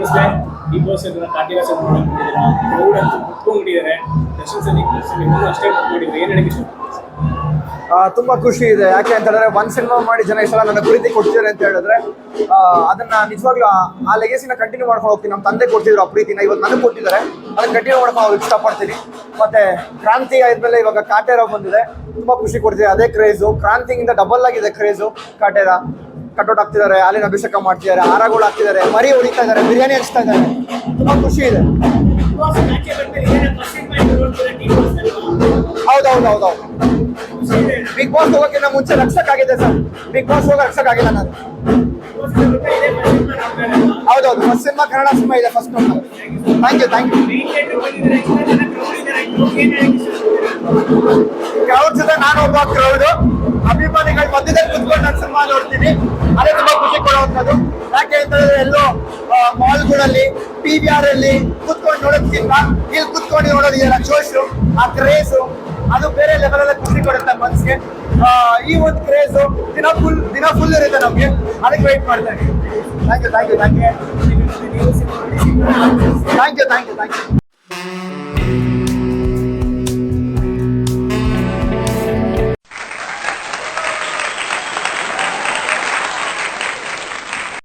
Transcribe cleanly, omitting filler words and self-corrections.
Famous day ಈ boss Kartika crowd ಅಂತೂ ಕುತ್ಕೊಂಡ್ಬಿಟ್ಟಿದ್ದಾರೆ. Darshan sir ಇನ್ನೂ ಅಷ್ಟೇ ಮಾಡಿದ್ರು. ಏನು ಹೇಳಕ್ಕೆ ಇಷ್ಟ? ತುಂಬಾ ಖುಷಿ ಇದೆ. ಯಾಕೆ ಅಂತ ಹೇಳಿದ್ರೆ ಒಂದ್ ಸಿನಿಮಾ ಮಾಡಿ ಜನ ಇಷ್ಟ ನನ್ನ ಪ್ರೀತಿ ಕೊಡ್ತಿದ್ದಾರೆ ಅಂತ ಹೇಳಿದ್ರೆ ಅದನ್ನ ನಿಜವಾಗ್ಲೂ ಆ ಲೆಗಸಿನ ಕಂಟಿನ್ಯೂ ಮಾಡ್ಕೊಂಡು ಹೋಗ್ತೀನಿ. ನಮ್ಮ ತಂದೆ ಕೊಡ್ತಿದ್ರು ಆ ಪ್ರೀತಿನ, ಇವತ್ತು ನನಗೆ ಕೊಟ್ಟಿದ್ದಾರೆ, ಅದನ್ನ ಕಂಟಿನ್ಯೂ ಮಾಡ್ಕೊಂಡು ಹೋಗಿ ಇಷ್ಟಪಡ್ತೀನಿ. ಮತ್ತೆ ಕ್ರಾಂತಿ ಆದ್ಮೇಲೆ ಇವಾಗ ಕಾಟೇರ ಬಂದಿದೆ, ತುಂಬಾ ಖುಷಿ ಕೊಡ್ತಿದೆ. ಅದೇ ಕ್ರೇಜು, ಕ್ರಾಂತಿಗಿಂತ ಡಬಲ್ ಆಗಿದೆ ಕ್ರೇಜು. ಕಾಟೇರ ಕಟೌಟ್ ಹಾಕ್ತಿದ್ದಾರೆ, ಹಾಲಿನ ಅಭಿಷೇಕ ಮಾಡ್ತಿದ್ದಾರೆ, ಹಾರಗಳು ಹಾಕ್ತಿದ್ದಾರೆ, ಮರಿ ಹೊಡಿತಾ ಇದ್ದಾರೆ, ಬಿರಿಯಾನಿ ಹಚ್ತಾ ಇದ್ದಾರೆ. ತುಂಬಾ ಖುಷಿ ಇದೆ. ಹೌದೌದೌದೌದು. ಬಿಗ್ ಬಾಸ್ ಹೋಗೋಕ್ಕಿಂತ ಮುಂಚೆ ರಕ್ಷಕ್ಕಾಗಿದೆ ಸರ್. ಬಿಗ್ ಬಾಸ್ ಹೋಗೋ ರಕ್ಷಕ್ಕಾಗಿಲ್ಲ ನಾನು. ಹೌದೌದು, ಫಸ್ಟ್ ಸಿನಿಮಾ ಕನ್ನಡ ಸಿನಿಮಾ ಇದೆ, first thank you thank you. Crowd ಜೊತೆ ನಾನು ಒಬ್ಬ ಕ್ರೌಡ್ ಅಭಿಮಾನಿಗಳ ಮಧ್ಯದಲ್ಲಿ ಕುತ್ಕೊಂಡು ನಾನು ಸಿನಿಮಾ ನೋಡ್ತೀನಿ. ಅದೇ ತುಂಬಾ ಖುಷಿ ಕೊಡುವಂಥದ್ದು. ಯಾಕೆ ಅಂತಂದ್ರೆ ಎಲ್ಲೋ ಮಾಲ್ಗಳಲ್ಲಿ PVR ಅಲ್ಲಿ ಕುತ್ಕೊಂಡು ನೋಡೋದಕ್ಕಿಂತ ಇಲ್ಲಿ ಕುತ್ಕೊಂಡು ನೋಡೋದಿದೆಯಲ್ಲ ಜೋಶು, ಆ ಕ್ರೇಜು, ಅದು ಬೇರೆ ಲೆವೆಲ್ ಅಲ್ಲಿ ಖುಷಿ ಕೊಡುತ್ತೆ ಮನಸ್ಸಿಗೆ. ಈ ಒಂದು ಕ್ರೇಜು ದಿನ ಫುಲ್ ಇರುತ್ತೆ ನಮಗೆ, ಅದಕ್ಕೆ ವೆಯ್ಟ್ ಮಾಡ್ತಾ ಇದ್ದೀನಿ. Thank you thank you thank you thank you thank you thank you.